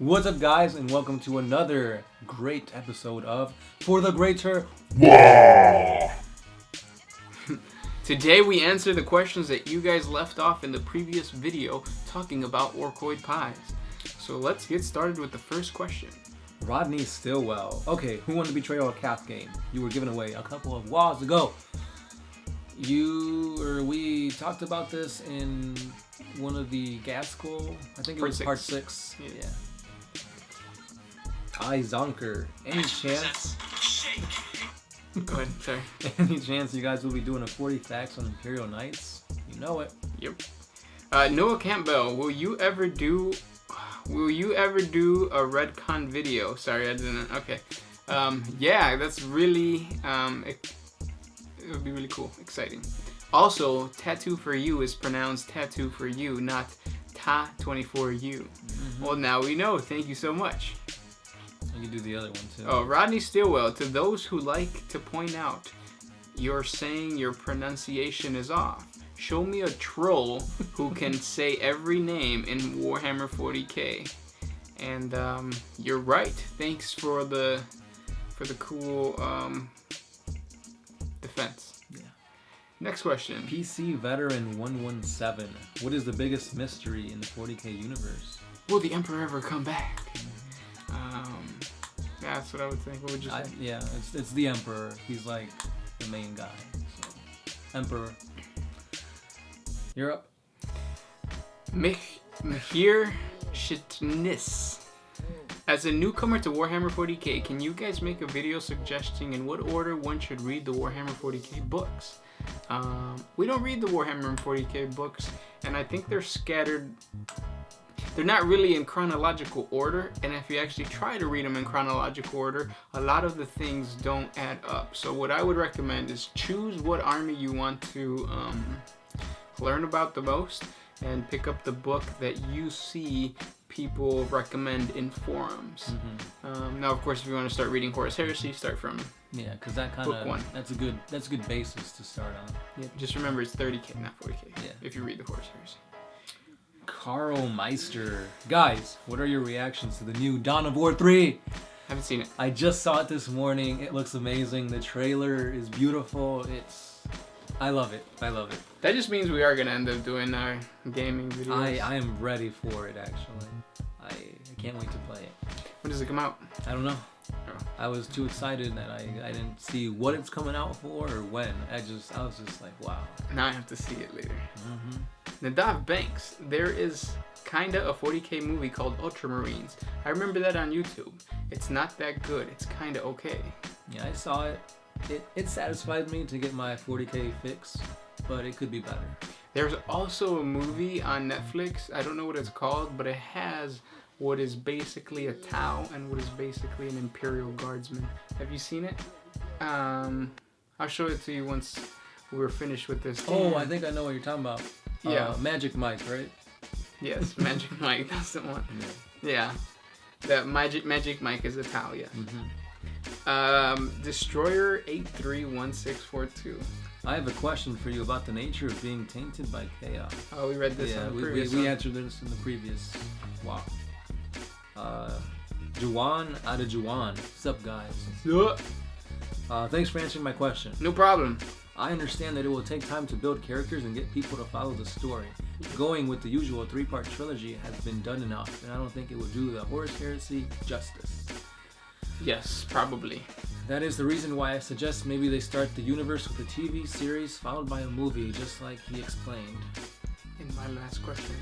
What's up, guys, and welcome to another great episode of For the Greater Waagh! Today we answer the questions that you guys left off in the previous video talking about orcoid pies. So let's get started with the first question. Rodney Stillwell. Okay, who won the Betrayal of Cath game? You were giving away a couple of Waghs ago. We talked about this in one of the gas school. I think it was part 6. Yeah. Kai Zonker. Any chance? Go ahead, sorry. Any chance you guys will be doing a 40 facts on Imperial Knights? You know it. Yep. Noah Campbell, will you ever do a Redcon video? Sorry, I didn't. Okay. Yeah, that's really it would be really cool, exciting. Also, tattoo for you is pronounced tattoo for you, not ta24u. Mm-hmm. Well, now we know. Thank you so much. You can do the other one too. Oh, Rodney Stillwell. To those who like to point out you're saying your pronunciation is off, show me a troll who can say every name in Warhammer 40k. And you're right. Thanks for the cool defense. Yeah. Next question. PC Veteran 117. What is the biggest mystery in the 40k universe? Will the Emperor ever come back? Yeah, that's what I would think. What would you say? Yeah, it's the Emperor. He's like the main guy. So, Emperor. You're up. Mahir Shitnis. As a newcomer to Warhammer 40k, can you guys make a video suggesting in what order one should read the Warhammer 40k books? We don't read the Warhammer 40k books, and I think they're scattered. They're not really in chronological order, and if you actually try to read them in chronological order, a lot of the things don't add up. So what I would recommend is choose what army you want to learn about the most, and pick up the book that you see people recommend in forums. Mm-hmm. Now, of course, if you want to start reading Horus Heresy, start from because that kind of that's a good basis to start on. Yeah, just remember it's 30k, not 40k. Yeah, if you read the Horus Heresy. Carl Meister. Guys, what are your reactions to the new Dawn of War 3? Haven't seen it. I just saw it this morning. It looks amazing. The trailer is beautiful. I love it. That just means we are going to end up doing our gaming videos. I am ready for it, actually. I can't wait to play it. When does it come out? I don't know. Oh. I was too excited that I didn't see what it's coming out for or when. I was just like, wow. Now I have to see it later. Mm-hmm. Nadav Banks, there is kinda a 40k movie called Ultramarines. I remember that on YouTube. It's not that good. It's kinda okay. Yeah, I saw it. It satisfied me to get my 40k fix, but it could be better. There's also a movie on Netflix. I don't know what it's called, but it has what is basically a Tau and what is basically an Imperial Guardsman. Have you seen it? I'll show it to you once we're finished with this. Oh, I think I know what you're talking about. Yeah. Magic Mike, right? Yes, Magic Mike. That's the one. Yeah. The Magic Mike is a Tau, yeah. Mm-hmm. Destroyer 831642. I have a question for you about the nature of being tainted by chaos. Oh, we read this on the previous we answered this in the previous. Wow. Juwan out of Juwan. What's up, guys? Thanks for answering my question. No problem. I understand that it will take time to build characters and get people to follow the story. Going with the usual 3-part trilogy has been done enough, and I don't think it will do the Horus Heresy justice. Yes, probably. That is the reason why I suggest maybe they start the universe with a TV series followed by a movie, just like he explained. In my last question.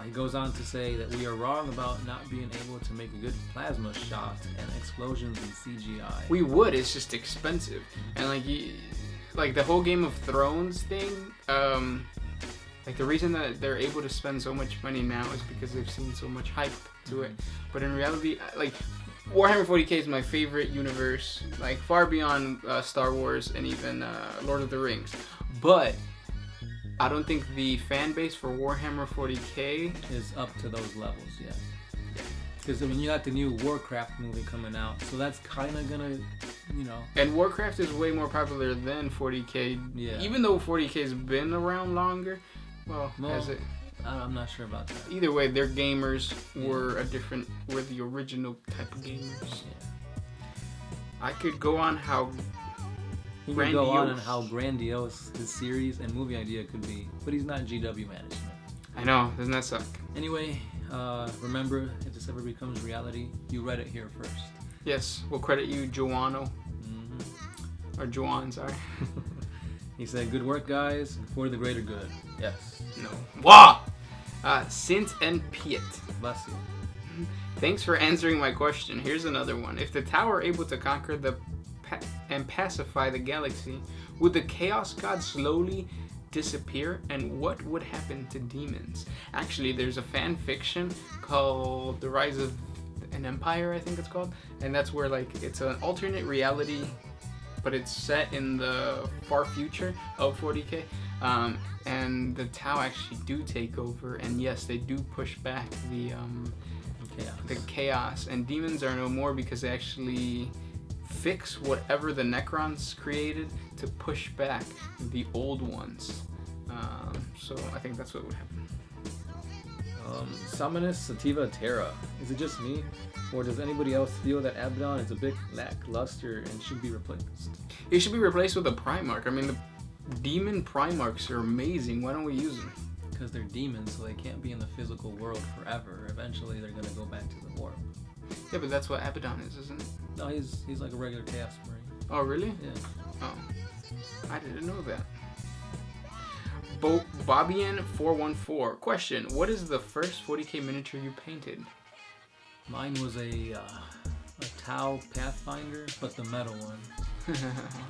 He goes on to say that we are wrong about not being able to make a good plasma shot and explosions in CGI. We would, it's just expensive. And like the whole Game of Thrones thing, like the reason that they're able to spend so much money now is because they've seen so much hype to it. But in reality, like Warhammer 40k is my favorite universe, like far beyond Star Wars and even Lord of the Rings. But I don't think the fan base for Warhammer 40k is up to those levels yet. Because I mean, you got the new Warcraft movie coming out, so that's kind of gonna, And Warcraft is way more popular than 40k. Yeah. Even though 40k's been around longer, well, has it? I'm not sure about that. Either way, their gamers were were the original type of gamers. Yeah. I could go on how He could go on and how grandiose his series and movie idea could be, but he's not GW management. I know, doesn't that suck? Anyway, remember, if this ever becomes reality, you read it here first. Yes, we'll credit you, Joano. Or Joan, sorry. He said, good work, guys, for the greater good. Yes. No. Waagh! Sint and Piet. Bless you. Thanks for answering my question. Here's another one. If the Tau are able to conquer and pacify the galaxy, would the Chaos God slowly disappear, and what would happen to demons? Actually, there's a fan fiction called The Rise of an Empire, I think it's called, and that's where like it's an alternate reality, but it's set in the far future of 40K, and the Tau actually do take over, and yes, they do push back the chaos, and demons are no more because they actually fix whatever the Necrons created to push back the old ones. So I think that's what would happen. Summonus Sativa Terra. Is it just me, or does anybody else feel that Abaddon is a bit lackluster and should be replaced? It should be replaced with a Primarch. I mean, the demon Primarchs are amazing. Why don't we use them? Because they're demons, so they can't be in the physical world forever. Eventually, they're gonna go back to the warp. Yeah, but that's what Abaddon is, isn't it? No, he's like a regular Chaos Marine. Oh, really? Yeah. Oh, I didn't know that. Bobian414. Question: what is the first 40K miniature you painted? Mine was a Tau Pathfinder, but the metal one.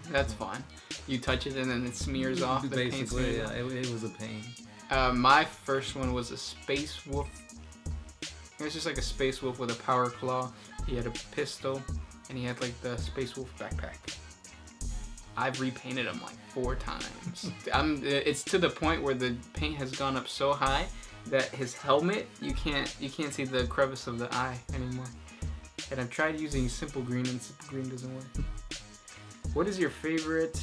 That's fun. You touch it and then it smears off. The Basically, yeah, it was a pain. My first one was a Space Wolf. It was just like a Space Wolf with a power claw. He had a pistol, and he had like the Space Wolf backpack. I've repainted him like 4 times. It's to the point where the paint has gone up so high that his helmet, you can't see the crevice of the eye anymore. And I've tried using Simple Green, and Simple Green doesn't work. What is your favorite?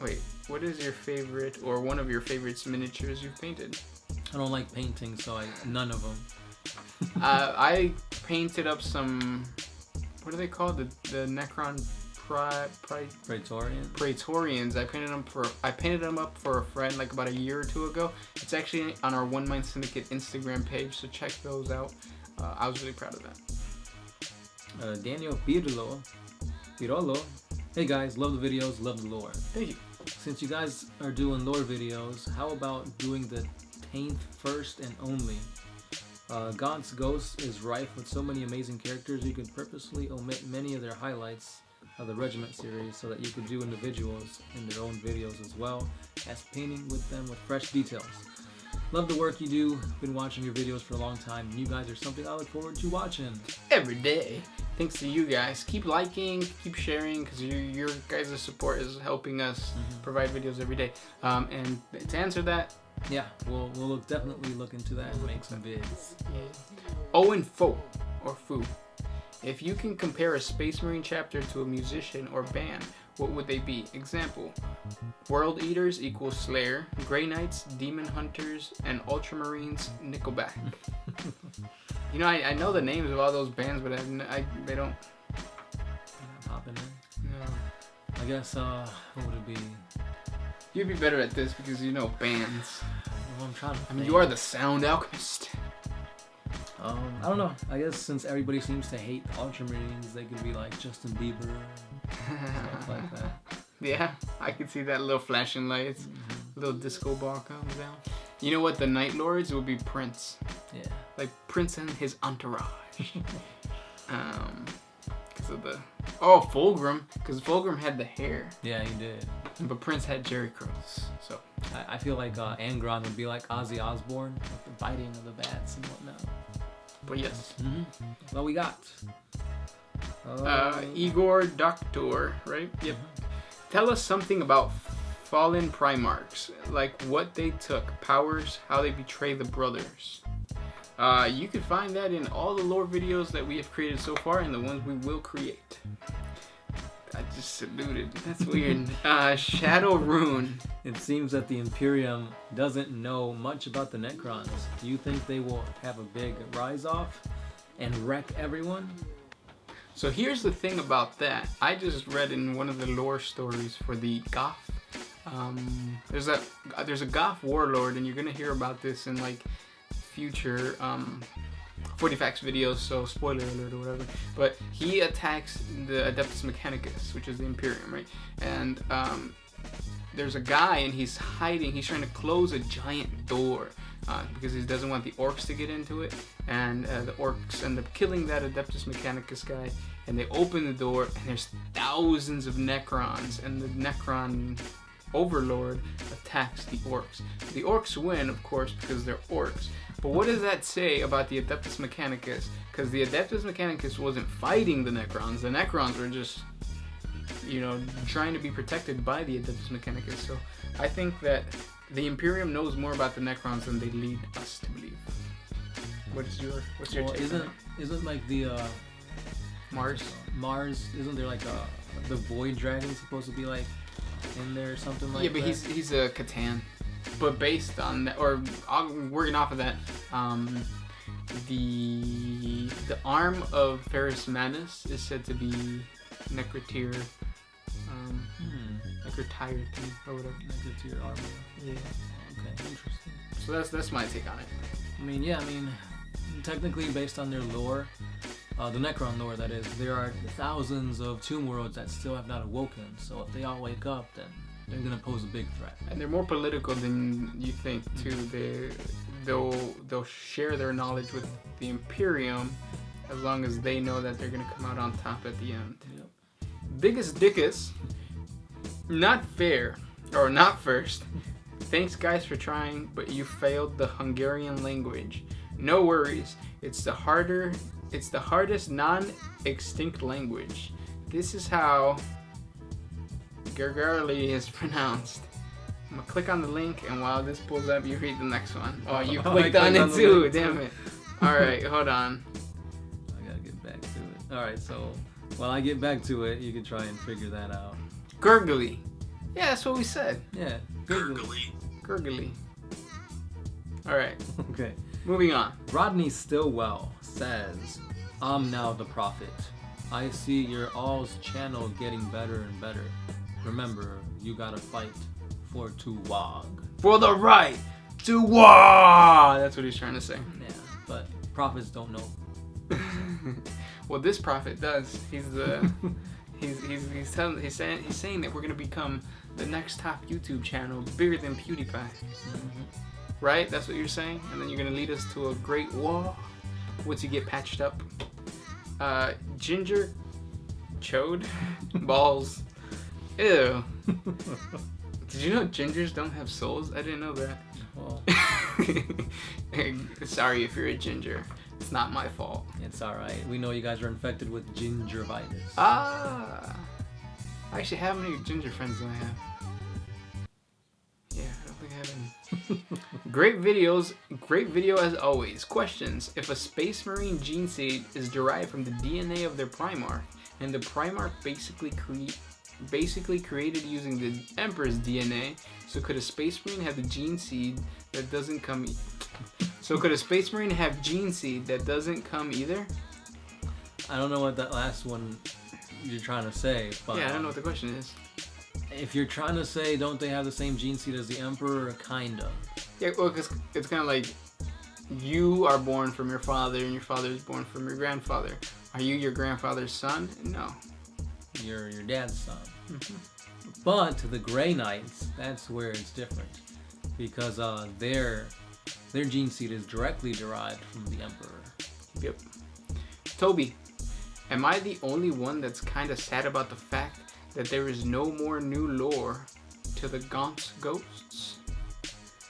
Wait, what is your favorite or one of your favorites miniatures you've painted? I don't like painting, so none of them. I painted up some. What are they called? The Necron Praetorians. I painted them up for a friend like about a year or 2 ago. It's actually on our One Mind Syndicate Instagram page, so check those out. I was really proud of that. Daniel Pirolo. Hey guys, love the videos, love the lore. Thank you. Since you guys are doing lore videos, how about doing the 10th first and only? Gaunt's Ghost is rife with so many amazing characters, you could purposely omit many of their highlights of the Regiment series so that you could do individuals in their own videos as well as painting with them with fresh details. Love the work you do. Been watching your videos for a long time. You guys are something I look forward to watching every day. Thanks to you guys. Keep liking, keep sharing, because your guys' support is helping us provide videos every day. And to answer that, yeah, we'll definitely look into that and make some vids. Yeah. Owen Fo or Fu. If you can compare a Space Marine chapter to a musician or band, what would they be? Example: World Eaters equals Slayer, Grey Knights, Demon Hunters, and Ultramarines Nickelback. You know, I know the names of all those bands, but they don't. Popping in. No. I guess what would it be? You'd be better at this because you know bands. Well, I'm trying to. I mean, you are the sound alchemist. I don't know. I guess since everybody seems to hate Ultramarines, they could be like Justin Bieber, stuff like that. Yeah, I could see that. Little flashing lights, little disco ball comes down. You know what? The Night Lords would be Prince. Yeah. Like Prince and his entourage. Because of the Fulgrim, because Fulgrim had the hair. Yeah, he did. But Prince had Jerry curls. So I feel like Angron would be like Ozzy Osbourne, with the biting of the bats and whatnot. But yes. What we got? Igor Doctor, right? Yep. Tell us something about fallen Primarchs, like what they took, powers, how they betray the brothers. You can find that in all the lore videos that we have created so far and the ones we will create. I just saluted. That's weird. Shadow Rune. It seems that the Imperium doesn't know much about the Necrons. Do you think they will have a big rise-off and wreck everyone? So here's the thing about that. I just read in one of the lore stories for the Goth. There's a Goth warlord, and you're gonna hear about this in like future 40 Facts videos, so spoiler alert or whatever. But he attacks the Adeptus Mechanicus, which is the Imperium, right? And there's a guy, and he's hiding. He's trying to close a giant door because he doesn't want the orcs to get into it. And the orcs end up killing that Adeptus Mechanicus guy. And they open the door, and there's thousands of Necrons. And the Necron overlord attacks the orcs. The orcs win, of course, because they're orcs. But what does that say about the Adeptus Mechanicus? Because the Adeptus Mechanicus wasn't fighting the Necrons. The Necrons were just, trying to be protected by the Adeptus Mechanicus. So I think that the Imperium knows more about the Necrons than they lead us to believe. What's your take on it? Isn't like the Mars? Isn't there like the Void Dragon supposed to be like in there or something like that? Yeah, but he's a Catan. But based on that, or working off of that, the arm of Ferrus Manus is said to be Necrotyr, Necrotyr or whatever. Necrotyr armor. Yeah. Okay, interesting. So that's my take on it. I mean, technically based on their lore, the Necron lore that is, there are thousands of tomb worlds that still have not awoken. So if they all wake up, then they're gonna pose a big threat. And they're more political than you think too. They'll share their knowledge with the Imperium as long as they know that they're gonna come out on top at the end. Yep. Biggest Dickus, not fair, or not first. Thanks guys for trying, but you failed the Hungarian language. No worries, it's the hardest non-extinct language. This is how Gergerli is pronounced. I'm gonna click on the link, and while this pulls up, you read the next one. Oh, you clicked on it too, damn it. Alright, hold on. I gotta get back to it. Alright, so while I get back to it, you can try and figure that out. Gurgly. Yeah, that's what we said. Yeah, Gurgly. Alright, Okay. moving on. Rodney Stillwell says, I'm now the prophet. I see your all's channel getting better and better. Remember, you gotta fight for to Waagh. For the right to Waagh! That's what he's trying to say. Yeah, but prophets don't know. Well, this prophet does. He's the he's saying that we're gonna become the next top YouTube channel, bigger than PewDiePie. Mm-hmm. Right? That's what you're saying? And then you're gonna lead us to a great Waagh once you get patched up. Ginger chode balls. Ew. Did you know gingers don't have souls? I didn't know that. Well, Sorry if you're a ginger. It's not my fault. it's alright. We know you guys are infected with gingivitis. Ah. Actually, how many ginger friends do I have? Yeah, I don't think I have any. Great video as always. Questions. If a Space Marine gene seed is derived from the DNA of their Primarch, and the Primarch basically created using the Emperor's DNA, so could a Space Marine have the gene seed that doesn't come either? I don't know what that last one you're trying to say, but Yeah, I don't know what the question is. if you're trying to say don't they have the same gene seed as the Emperor, kinda. Yeah, well, cause it's kind of like you are born from your father and your father is born from your grandfather. Are you your grandfather's son? No. You're your dad's son. Mm-hmm. But the Grey Knights, that's where it's different, because their gene seed is directly derived from the Emperor. Yep. Toby, am I the only one that's kind of sad about the fact that there is no more new lore to the Gaunt's Ghosts?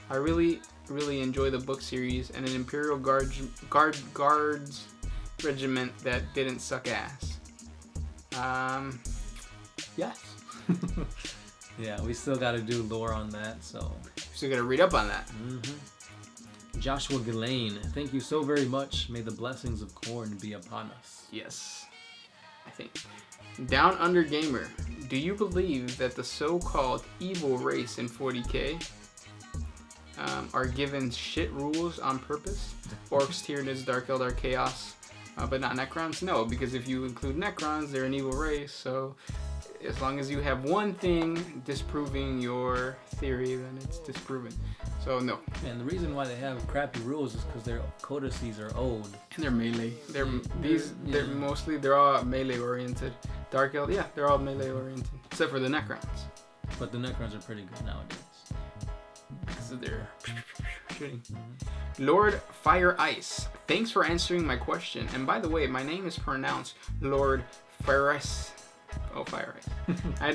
I really enjoy the book series and an Imperial Guards regiment that didn't suck ass. Yes. Yeah, we still got to do lore on that, so. Still gotta read up on that. Mm-hmm. Joshua Gillane, thank you so very much. May the blessings of Khorne be upon us. Yes. I think. Down Under Gamer, do you believe that the so-called evil race in 40k are given shit rules on purpose? Orcs, Tyranids, Dark Eldar, Chaos, but not Necrons? No, because if you include Necrons, they're an evil race, so as long as you have one thing disproving your theory, then it's disproven. So no. And the reason why they have crappy rules is because their codices are old. And they're melee. They're mostly, they're all melee oriented. Dark Eldar, yeah, they're all melee oriented, except for the Necrons. But the Necrons are pretty good nowadays. Because of their shooting. Lord Fire Ice, thanks for answering my question. And by the way, my name is pronounced Lord Fire Ice. Oh, Fire Ice. I